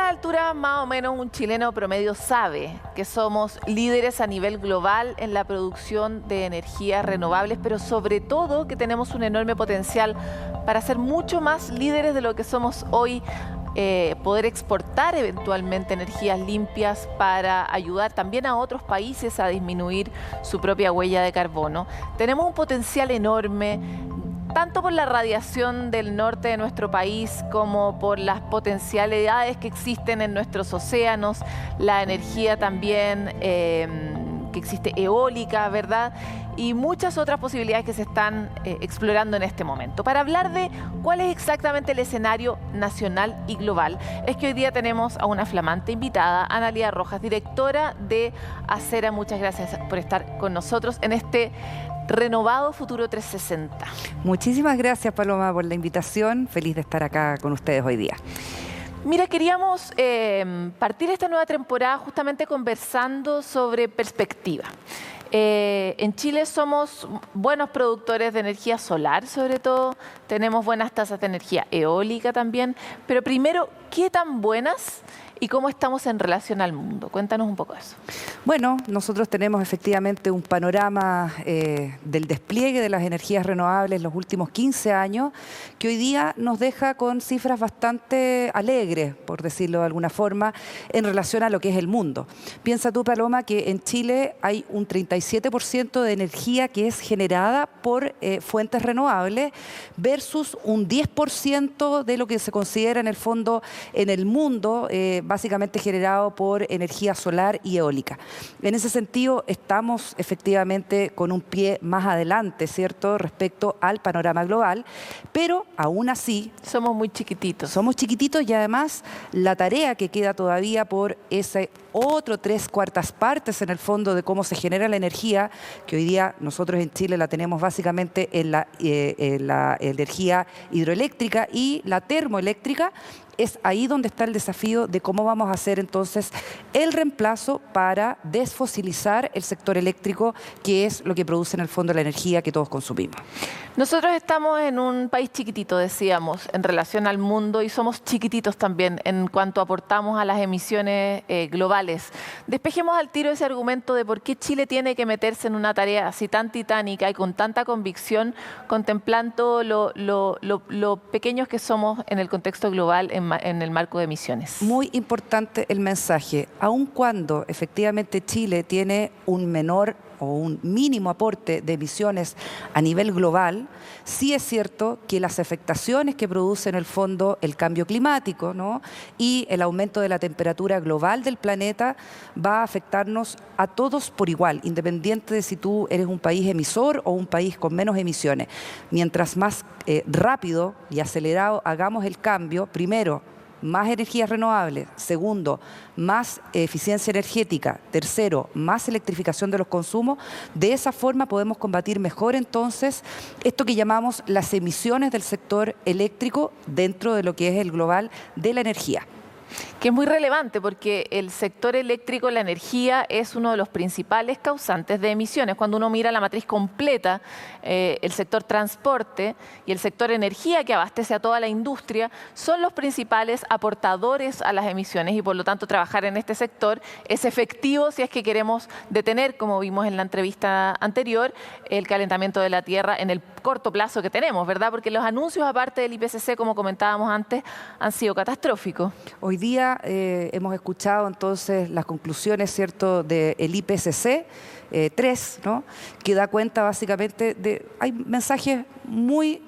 estas alturas, más o menos, un chileno promedio sabe que somos líderes a nivel global en la producción de energías renovables, pero sobre todo que tenemos un enorme potencial para ser mucho más líderes de lo que somos hoy, poder exportar eventualmente energías limpias para ayudar también a otros países a disminuir su propia huella de carbono. Tenemos un potencial enorme, tanto por la radiación del norte de nuestro país como por las potencialidades que existen en nuestros océanos, la energía también que existe eólica, ¿verdad? Y muchas otras posibilidades que se están explorando en este momento. Para hablar de cuál es exactamente el escenario nacional y global, es que hoy día tenemos a una flamante invitada, Analía Rojas, directora de Acera. Muchas gracias por estar con nosotros en este renovado Futuro 360. Muchísimas gracias, Paloma, por la invitación. Feliz de estar acá con ustedes hoy día. Mira, queríamos partir esta nueva temporada justamente conversando sobre perspectiva. En Chile somos buenos productores de energía solar, sobre todo. Tenemos buenas tasas de energía eólica también. Pero primero, ¿qué tan buenas y cómo estamos en relación al mundo? Cuéntanos un poco de eso. Bueno, nosotros tenemos efectivamente un panorama del despliegue de las energías renovables los últimos 15 años, que hoy día nos deja con cifras bastante alegres, por decirlo de alguna forma, en relación a lo que es el mundo. Piensa tú, Paloma, que en Chile hay un 37% de energía que es generada por fuentes renovables versus un 10% de lo que se considera en el fondo en el mundo, básicamente generado por energía solar y eólica. En ese sentido, estamos efectivamente con un pie más adelante, ¿cierto?, respecto al panorama global, pero aún así somos muy chiquititos. Somos chiquititos y además la tarea que queda todavía por ese otro 3/4 partes en el fondo de cómo se genera la energía, que hoy día nosotros en Chile la tenemos básicamente en la energía hidroeléctrica y la termoeléctrica. Es ahí donde está el desafío de cómo vamos a hacer entonces el reemplazo para desfosilizar el sector eléctrico, que es lo que produce en el fondo la energía que todos consumimos. Nosotros estamos en un país chiquitito, decíamos, en relación al mundo, y somos chiquititos también en cuanto aportamos a las emisiones globales. Despejemos al tiro ese argumento de por qué Chile tiene que meterse en una tarea así tan titánica y con tanta convicción, contemplando lo pequeños que somos en el contexto global en el marco de emisiones. Muy importante el mensaje. Aun cuando efectivamente Chile tiene un menor o un mínimo aporte de emisiones a nivel global, sí es cierto que las afectaciones que produce en el fondo el cambio climático, ¿no?, y el aumento de la temperatura global del planeta va a afectarnos a todos por igual, independiente de si tú eres un país emisor o un país con menos emisiones. Mientras más rápido y acelerado hagamos el cambio, primero, más energías renovables, segundo, más eficiencia energética, tercero, más electrificación de los consumos. De esa forma podemos combatir mejor entonces esto que llamamos las emisiones del sector eléctrico dentro de lo que es el global de la energía. Que es muy relevante porque el sector eléctrico, la energía, es uno de los principales causantes de emisiones. Cuando uno mira la matriz completa, el sector transporte y el sector energía, que abastece a toda la industria, son los principales aportadores a las emisiones, y por lo tanto trabajar en este sector es efectivo si es que queremos detener, como vimos en la entrevista anterior, el calentamiento de la Tierra en el corto plazo que tenemos, ¿verdad? Porque los anuncios, aparte del IPCC, como comentábamos antes, han sido catastróficos. Hoy día hemos escuchado entonces las conclusiones, ¿cierto?, del IPCC 3, ¿no?, que da cuenta básicamente de... Hay mensajes muy,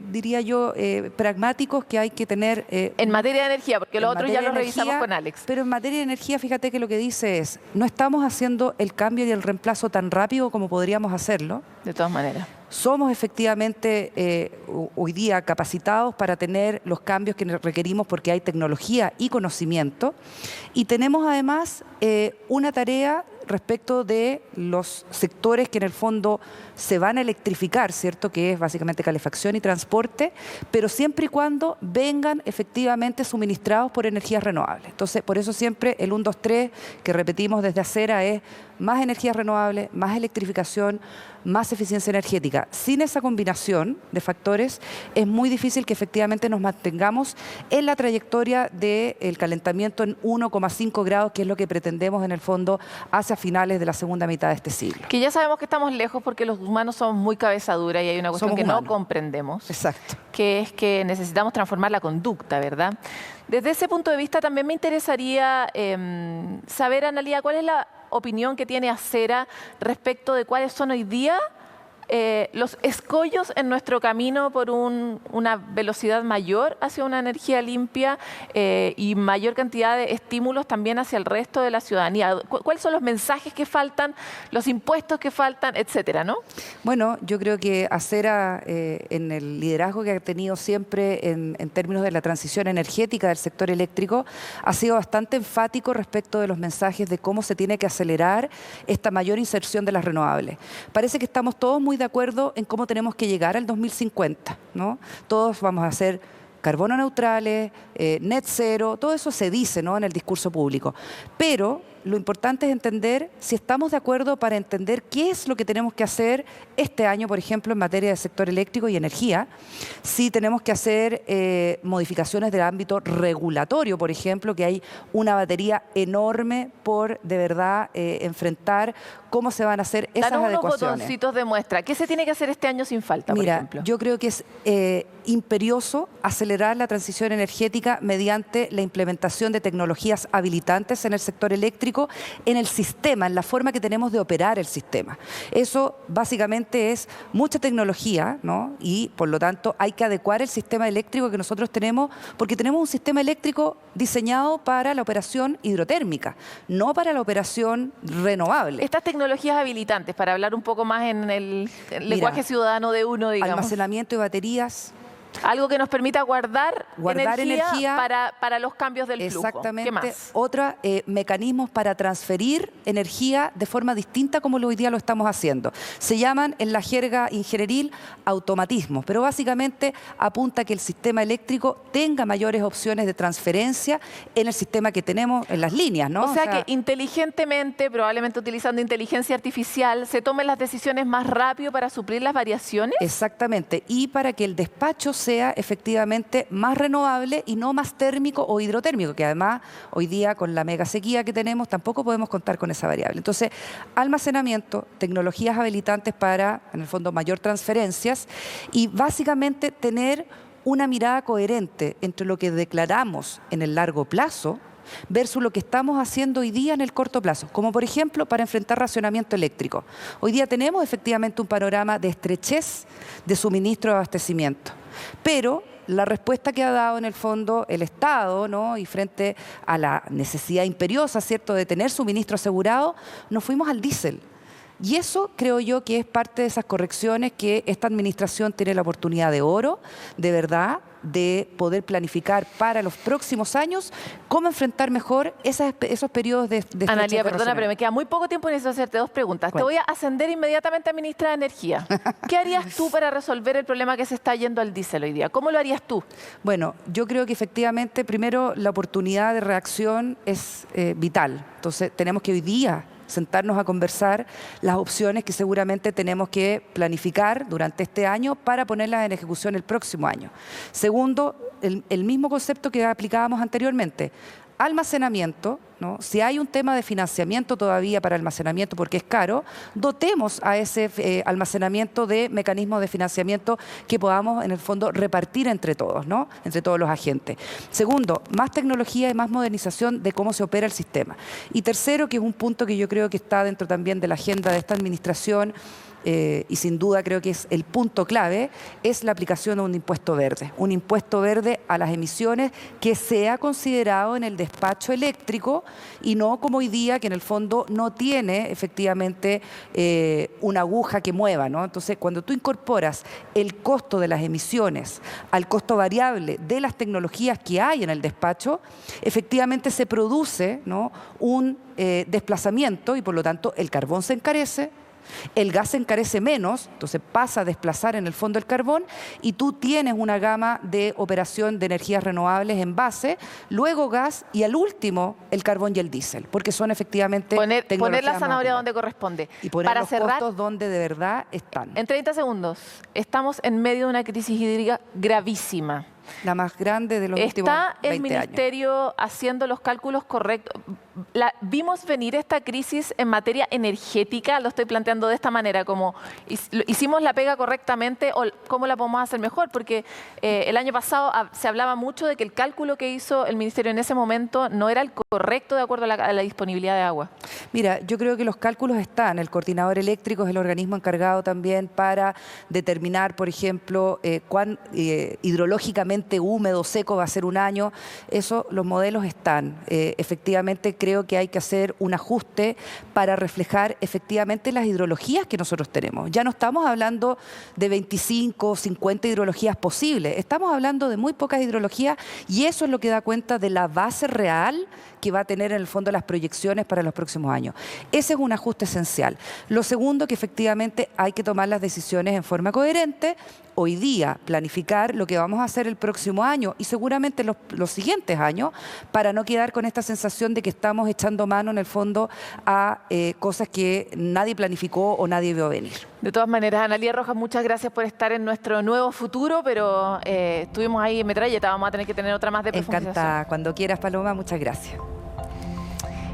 diría yo, pragmáticos que hay que tener... en materia de energía, porque los otros ya los revisamos con Alex. Pero en materia de energía, fíjate que lo que dice es, no estamos haciendo el cambio y el reemplazo tan rápido como podríamos hacerlo. De todas maneras. Somos efectivamente hoy día capacitados para tener los cambios que requerimos porque hay tecnología y conocimiento. Y tenemos además una tarea respecto de los sectores que en el fondo se van a electrificar, ¿cierto?, que es básicamente calefacción y transporte, pero siempre y cuando vengan efectivamente suministrados por energías renovables. Entonces, por eso siempre el 1, 2, 3 que repetimos desde Acera es más energías renovables, más electrificación, más eficiencia energética. Sin esa combinación de factores es muy difícil que efectivamente nos mantengamos en la trayectoria del calentamiento en 1,5 grados, que es lo que pretendemos en el fondo hacia finales de la segunda mitad de este siglo. Que ya sabemos que estamos lejos porque los humanos somos muy cabeza dura y hay una cuestión que no comprendemos. Exacto. Que es que necesitamos transformar la conducta, ¿verdad? Desde ese punto de vista también me interesaría saber, Analía, ¿cuál es la opinión que tiene Acera respecto de cuáles son hoy día los escollos en nuestro camino por una velocidad mayor hacia una energía limpia y mayor cantidad de estímulos también hacia el resto de la ciudadanía? ¿Cuáles son los mensajes que faltan, los impuestos que faltan, etcétera, ¿no? Bueno, yo creo que Acera, en el liderazgo que ha tenido siempre en términos de la transición energética del sector eléctrico, ha sido bastante enfático respecto de los mensajes de cómo se tiene que acelerar esta mayor inserción de las renovables. Parece que estamos todos muy de acuerdo en cómo tenemos que llegar al 2050, ¿no? Todos vamos a ser carbono neutrales, net cero, todo eso se dice, ¿no?, en el discurso público. Pero lo importante es entender si estamos de acuerdo para entender qué es lo que tenemos que hacer este año, por ejemplo, en materia de sector eléctrico y energía. Si tenemos que hacer modificaciones del ámbito regulatorio, por ejemplo, que hay una batería enorme por, de verdad, enfrentar cómo se van a hacer esas adecuaciones. Danos unos botoncitos de muestra. ¿Qué se tiene que hacer este año sin falta, por ejemplo? Yo creo que es imperioso acelerar la transición energética mediante la implementación de tecnologías habilitantes en el sector eléctrico, en el sistema, en la forma que tenemos de operar el sistema. Eso básicamente es mucha tecnología, ¿no? Y por lo tanto hay que adecuar el sistema eléctrico que nosotros tenemos, porque tenemos un sistema eléctrico diseñado para la operación hidrotérmica, no para la operación renovable. Estas tecnologías habilitantes, para hablar un poco más en el lenguaje ciudadano de uno, digamos. Almacenamiento de baterías. Algo que nos permita guardar energía para los cambios del flujo. Exactamente. ¿Qué más? Otra, mecanismos para transferir energía de forma distinta como hoy día lo estamos haciendo. Se llaman en la jerga ingenieril automatismos, pero básicamente apunta a que el sistema eléctrico tenga mayores opciones de transferencia en el sistema que tenemos en las líneas, ¿no? O sea que inteligentemente, probablemente utilizando inteligencia artificial, se tomen las decisiones más rápido para suplir las variaciones. Exactamente. Y para que el despacho sea efectivamente más renovable y no más térmico o hidrotérmico, que además hoy día con la mega sequía que tenemos tampoco podemos contar con esa variable. Entonces, almacenamiento, tecnologías habilitantes para, en el fondo, mayor transferencias y básicamente tener una mirada coherente entre lo que declaramos en el largo plazo versus lo que estamos haciendo hoy día en el corto plazo, como por ejemplo para enfrentar racionamiento eléctrico. Hoy día tenemos efectivamente un panorama de estrechez de suministro de abastecimiento, pero la respuesta que ha dado en el fondo el Estado, ¿no?, y frente a la necesidad imperiosa, ¿cierto?, de tener suministro asegurado, nos fuimos al diésel. Y eso creo yo que es parte de esas correcciones que esta administración tiene la oportunidad de oro, de verdad, de poder planificar para los próximos años cómo enfrentar mejor esos periodos de Analía, perdona, pero me queda muy poco tiempo y necesito hacerte dos preguntas. ¿Cuál? Te voy a ascender inmediatamente a ministra de Energía. ¿Qué harías tú para resolver el problema que se está yendo al diésel hoy día? ¿Cómo lo harías tú? Bueno, yo creo que efectivamente, primero, la oportunidad de reacción es vital. Entonces, tenemos que hoy día sentarnos a conversar las opciones que seguramente tenemos que planificar durante este año para ponerlas en ejecución el próximo año. Segundo, el mismo concepto que aplicábamos anteriormente. Almacenamiento, ¿no? Si hay un tema de financiamiento todavía para almacenamiento porque es caro, dotemos a ese almacenamiento de mecanismos de financiamiento que podamos en el fondo repartir entre todos, ¿no?, entre todos los agentes. Segundo, más tecnología y más modernización de cómo se opera el sistema. Y tercero, que es un punto que yo creo que está dentro también de la agenda de esta administración, y sin duda creo que es el punto clave, es la aplicación de un impuesto verde a las emisiones que sea considerado en el despacho eléctrico y no como hoy día, que en el fondo no tiene efectivamente una aguja que mueva, ¿no? Entonces, cuando tú incorporas el costo de las emisiones al costo variable de las tecnologías que hay en el despacho, efectivamente se produce, ¿no?, un desplazamiento y por lo tanto el carbón se encarece, El gas se encarece menos, entonces pasa a desplazar en el fondo el carbón y tú tienes una gama de operación de energías renovables en base, luego gas y al último el carbón y el diésel, porque son efectivamente poner tecnologías la más zanahoria óptimas. donde corresponde. Y poner Para los cerrar, costos donde de verdad están. en 30 segundos, estamos en medio de una crisis hídrica gravísima. La más grande de los últimos 20 ¿Está el Ministerio haciendo los cálculos correctos? ¿Vimos venir esta crisis en materia energética? Lo estoy planteando de esta manera, como ¿hicimos la pega correctamente o cómo la podemos hacer mejor? Porque el año pasado se hablaba mucho de que el cálculo que hizo el Ministerio en ese momento no era el correcto de acuerdo a la disponibilidad de agua. Mira, yo creo que los cálculos están. El coordinador eléctrico es el organismo encargado también para determinar, por ejemplo, cuán hidrológicamente húmedo, seco va a ser un año. Eso, los modelos están. Efectivamente, creo que hay que hacer un ajuste para reflejar efectivamente las hidrologías que nosotros tenemos. Ya no estamos hablando de 25 o 50 hidrologías posibles. Estamos hablando de muy pocas hidrologías y eso es lo que da cuenta de la base real que va a tener en el fondo las proyecciones para los próximos años. Ese es un ajuste esencial. Lo segundo, que efectivamente hay que tomar las decisiones en forma coherente. Hoy día, planificar lo que vamos a hacer el próximo año y seguramente los siguientes años para no quedar con esta sensación de que estamos echando mano en el fondo a cosas que nadie planificó o nadie vio venir. De todas maneras, Analía Rojas, muchas gracias por estar en nuestro nuevo futuro, pero estuvimos ahí en metralleta, vamos a tener que tener otra más de profundización. Encantada. Cuando quieras, Paloma, muchas gracias.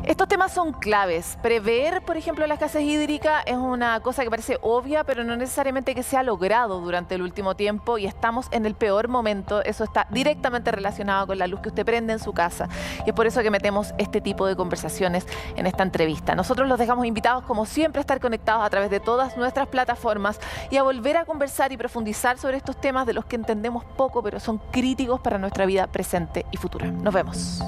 Estos temas son claves. Prever, por ejemplo, la escasez hídrica es una cosa que parece obvia, pero no necesariamente que se ha logrado durante el último tiempo y estamos en el peor momento. Eso está directamente relacionado con la luz que usted prende en su casa. Y es por eso que metemos este tipo de conversaciones en esta entrevista. Nosotros los dejamos invitados, como siempre, a estar conectados a través de todas nuestras plataformas y a volver a conversar y profundizar sobre estos temas de los que entendemos poco, pero son críticos para nuestra vida presente y futura. Nos vemos.